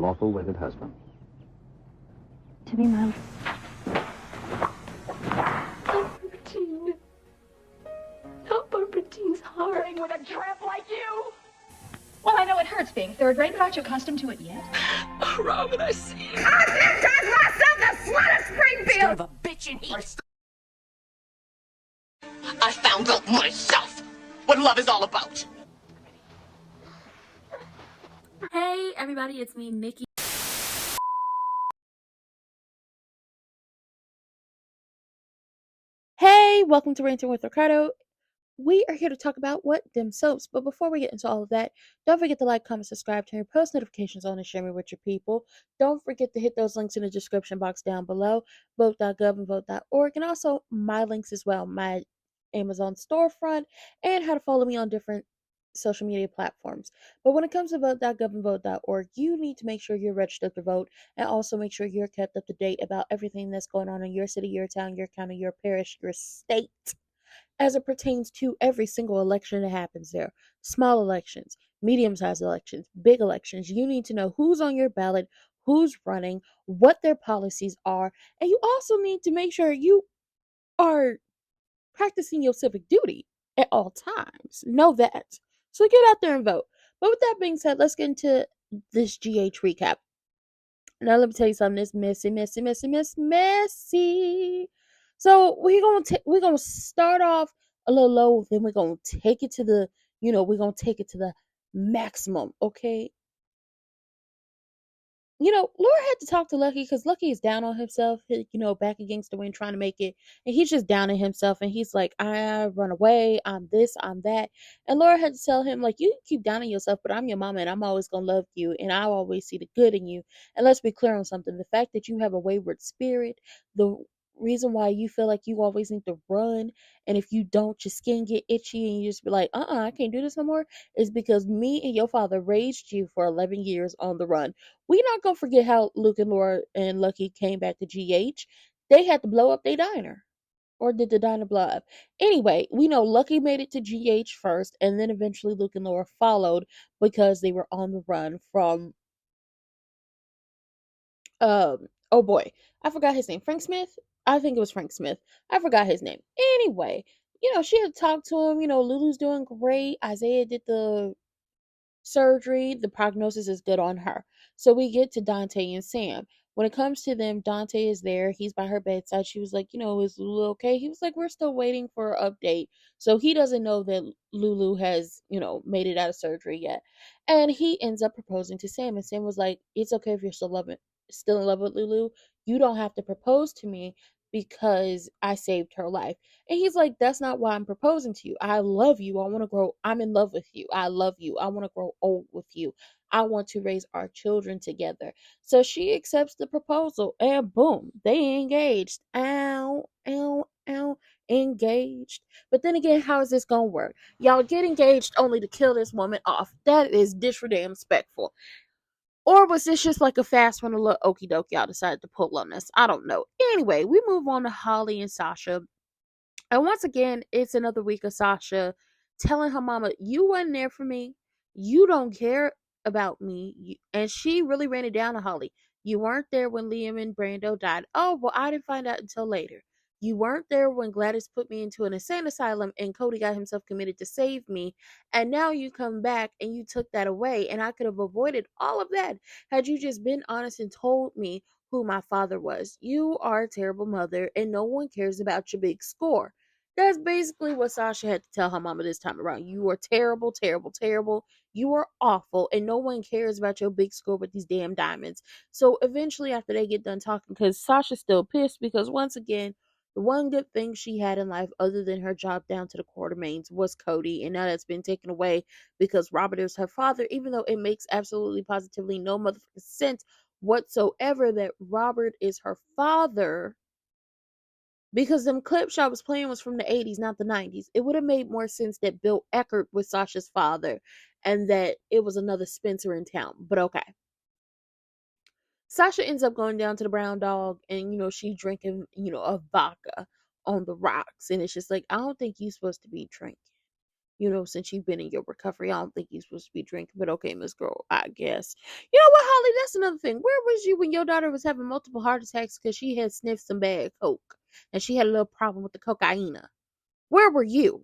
lawful wedded husband. To be my... Barbertine. Not Barbertine's heart. With a tramp like you? Well, I know it hurts being third rate, but aren't you accustomed to it yet? Oh, Robin, I see you. I myself the slut of Springfield! Son of a bitch in heat. I found out myself what love is all about. Hey everybody, it's me, Nikki. Hey, welcome to Ranting with Ricardo. We are here to talk about what them soaps. But before we get into all of that, don't forget to like, comment, subscribe, turn your post notifications on, and share me with your people. Don't forget to hit those links in the description box down below, vote.gov and vote.org, and also my links as well, my Amazon storefront, and how to follow me on different social media platforms. But when it comes to vote.gov and vote.org, you need to make sure you're registered to vote, and also make sure you're kept up to date about everything that's going on in your city, your town, your county, your parish, your state, as it pertains to every single election that happens there. Small elections, medium-sized elections, big elections. You need to know who's on your ballot, who's running, what their policies are, and you also need to make sure you are practicing your civic duty at all times. Know that. So get out there and vote. But with that being said, let's get into this GH recap. Now let me tell you something. It's messy. So we're gonna start off a little low, then we're gonna take it to the, we're gonna take it to the maximum. Okay. Laura had to talk to Lucky because Lucky is down on himself, back against the wind, trying to make it. And he's just down on himself. And he's like, I run away. I'm this, I'm that. And Laura had to tell him, like, you keep down on yourself, but I'm your mama and I'm always going to love you. And I'll always see the good in you. And let's be clear on something. The fact that you have a wayward spirit, the reason why you feel like you always need to run, and if you don't, your skin get itchy and you just be like, I can't do this no more, is because me and your father raised you for 11 years on the run. We not gonna forget how Luke and Laura and Lucky came back to GH. They had to blow up their diner. Or did the diner blow up? Anyway, we know Lucky made it to GH first, and then eventually Luke and Laura followed because they were on the run from oh boy, I forgot his name. Frank Smith? I think it was Frank Smith. I forgot his name. Anyway, she had talked to him. Lulu's doing great. Isaiah did the surgery. The prognosis is good on her. So we get to Dante and Sam. When it comes to them, Dante is there. He's by her bedside. She was like, is Lulu okay? He was like, we're still waiting for an update. So he doesn't know that Lulu has, made it out of surgery yet. And he ends up proposing to Sam. And Sam was like, it's okay if you're still in love with Lulu. You don't have to propose to me because I saved her life. And he's like, that's not why I'm proposing to you. I love you. I want to grow. I'm in love with you. I love you. I want to grow old with you. I want to raise our children together. So she accepts the proposal and boom, they engaged. Ow, ow, ow, engaged. But then again, how is this going to work? Y'all get engaged only to kill this woman off. That is disrespectful. Or was this just like a fast one, a little okie doke y'all decided to pull on us? I don't know. Anyway, we move on to Holly and Sasha. And once again, it's another week of Sasha telling her mama, you wasn't there for me. You don't care about me. And she really ran it down to Holly. You weren't there when Liam and Brando died. Oh, well, I didn't find out until later. You weren't there when Gladys put me into an insane asylum and Cody got himself committed to save me. And now you come back and you took that away. And I could have avoided all of that had you just been honest and told me who my father was. You are a terrible mother and no one cares about your big score. That's basically what Sasha had to tell her mama this time around. You are terrible, terrible, terrible. You are awful, and no one cares about your big score with these damn diamonds. So eventually, after they get done talking, because Sasha's still pissed, because once again, the one good thing she had in life, other than her job down to the Quartermains, was Cody, and now that's been taken away because Robert is her father, even though it makes absolutely positively no motherfucking sense whatsoever that Robert is her father. Because them clips I was playing was from the 80s, not the 90s. It would have made more sense that Bill Eckert was Sasha's father and that it was another Spencer in town. But okay. Sasha ends up going down to the Brown Dog and, she drinking, a vodka on the rocks. And it's just like, I don't think you're supposed to be drinking. since you've been in your recovery. I don't think you're supposed to be drinking, but okay, Miss Girl, I guess. You know what, Holly? That's another thing. Where was you when your daughter was having multiple heart attacks because she had sniffed some bad coke and she had a little problem with the cocaine? Where were you?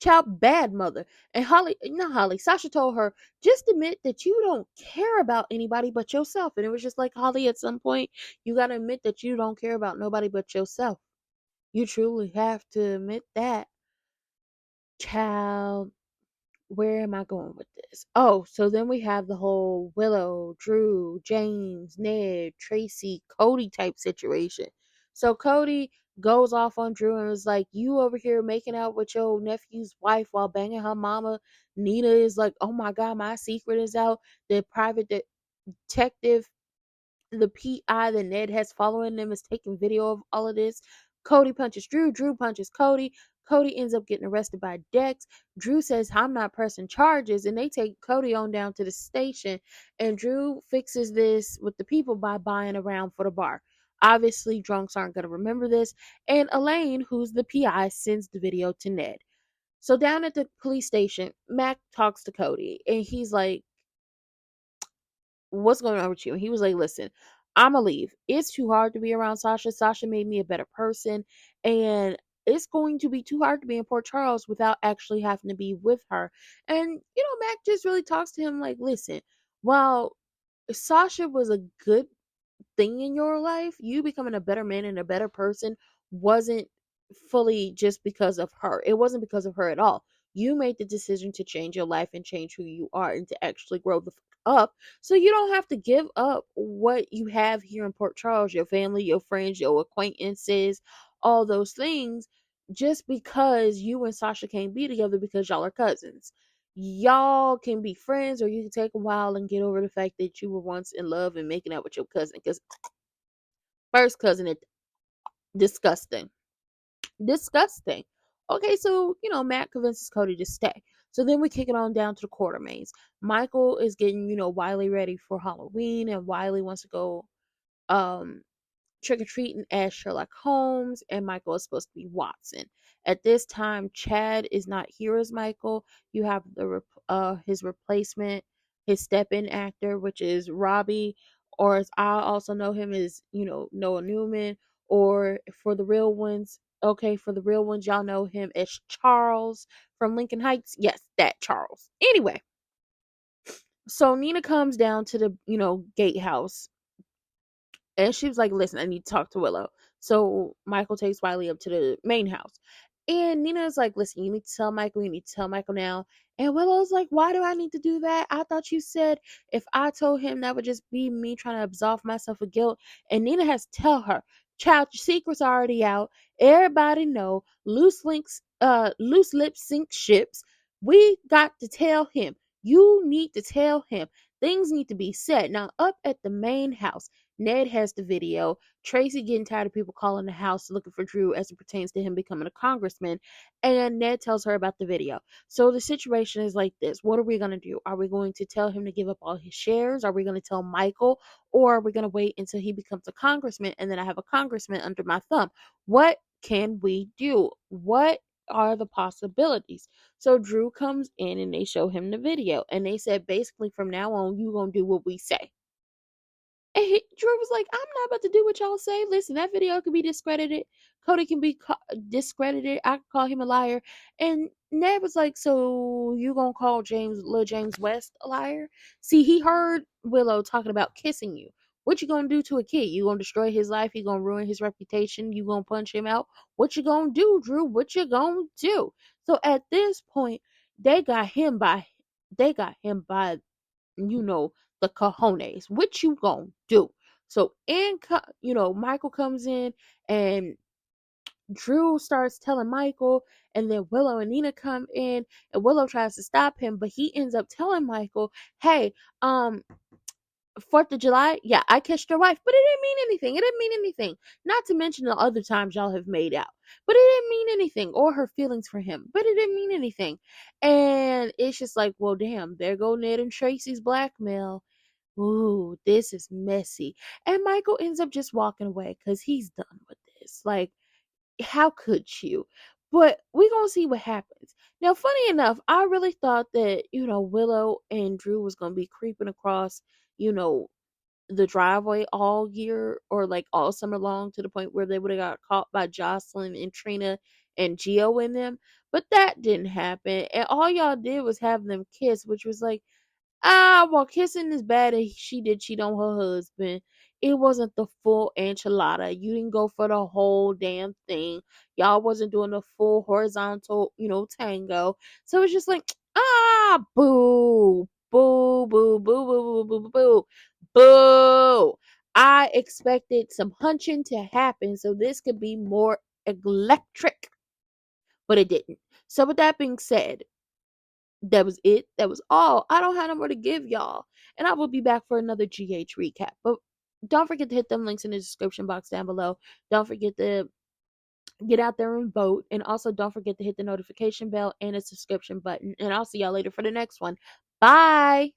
Child, bad mother. And Holly, not Holly, Sasha told her, just admit that you don't care about anybody but yourself. And it was just like, Holly, at some point, you got to admit that you don't care about nobody but yourself. You truly have to admit that. Child, where am I going with this? Oh, so then we have the whole Willow, Drew, James, Ned, Tracy, Cody type situation. So Cody goes off on Drew and is like, "You over here making out with your nephew's wife while banging her mama." Nina is like, "Oh my God, my secret is out." The private detective, the PI that Ned has following them, is taking video of all of this. Cody punches Drew. Drew punches Cody. Cody ends up getting arrested by Dex. Drew says, "I'm not pressing charges," and they take Cody on down to the station. And Drew fixes this with the people by buying around for the bar. Obviously, drunks aren't going to remember this. And Elaine, who's the PI, sends the video to Ned. So down at the police station, Mac talks to Cody, and he's like, "What's going on with you?" And he was like, "Listen, I'ma leave. It's too hard to be around Sasha. Sasha made me a better person, and it's going to be too hard to be in Port Charles without actually having to be with her." And Mac just really talks to him like, "Listen, while Sasha was a good thing in your life, you becoming a better man and a better person wasn't fully just because of her. It wasn't because of her at all. You made the decision to change your life and change who you are and to actually grow the up. So you don't have to give up what you have here in Port Charles, your family, your friends, your acquaintances, all those things, just because you and Sasha can't be together because y'all are cousins. Y'all can be friends, or you can take a while and get over the fact that you were once in love and making out with your cousin. Because first cousin, it disgusting, disgusting." Okay, so Matt convinces Cody to stay. So then we kick it on down to the Quartermains. Michael is getting Wiley ready for Halloween, and Wiley wants to go um trick or treating as Sherlock Holmes, and Michael is supposed to be Watson. At this time, Chad is not here as Michael. You have his replacement, his step-in actor, which is Robbie, or as I also know him as Noah Newman, or for the real ones. Okay, for the real ones, y'all know him as Charles from Lincoln Heights. Yes, that Charles. Anyway, so Nina comes down to the gatehouse, and she was like, "Listen, I need to talk to Willow." So Michael takes Wiley up to the main house. And Nina's like, "Listen, you need to tell Michael. You need to tell Michael now." And Willow's like, "Why do I need to do that? I thought you said if I told him that would just be me trying to absolve myself of guilt." And Nina has to tell her, "Child, your secret's already out. Everybody know. Loose lips sink ships. We got to tell him. You need to tell him. Things need to be said." Now, up at the main house, Ned has the video. Tracy getting tired of people calling the house looking for Drew as it pertains to him becoming a congressman. And Ned tells her about the video. So the situation is like this. What are we going to do? Are we going to tell him to give up all his shares? Are we going to tell Michael? Or are we going to wait until he becomes a congressman and then I have a congressman under my thumb? What can we do? What are the possibilities? So Drew comes in and they show him the video. And they said, basically, from now on, you going to do what we say. And Drew was like, "I'm not about to do what y'all say. Listen, that video could be discredited. Cody can be discredited. I can call him a liar." And Ned was like, "So you gonna call Lil James West a liar?" See, he heard Willow talking about kissing you. What you gonna do to a kid? You gonna destroy his life? You gonna ruin his reputation? You gonna punch him out? What you gonna do, Drew? What you gonna do? So at this point, they got him by, they got him by the cojones. What you gonna do? So Michael comes in, and Drew starts telling Michael, and then Willow and Nina come in, and Willow tries to stop him, but he ends up telling Michael, "Hey, 4th of July, yeah, I kissed your wife, but it didn't mean anything. It didn't mean anything. Not to mention the other times y'all have made out, but it didn't mean anything, or her feelings for him, but it didn't mean anything." And it's just like, well, damn, there go Ned and Tracy's blackmail. Ooh, this is messy. And Michael ends up just walking away because he's done with this. Like, how could you? But we're going to see what happens. Now, funny enough, I really thought that, Willow and Drew was going to be creeping across, you know, the driveway all year or like all summer long to the point where they would have got caught by Jocelyn and Trina and Gio in them. But that didn't happen. And all y'all did was have them kiss, which was like, well, kissing is bad and she did cheat on her husband. It wasn't the full enchilada. You didn't go for the whole damn thing. Y'all wasn't doing the full horizontal, tango. So it's just like, boo, boo, boo, boo, boo, boo, boo, boo, boo, boo. I expected some hunching to happen so this could be more electric, but it didn't. So with that being said, that was it. That was all. I don't have no more to give y'all. And I will be back for another GH recap. But don't forget to hit them links in the description box down below. Don't forget to get out there and vote. And also don't forget to hit the notification bell and the subscription button. And I'll see y'all later for the next one. Bye.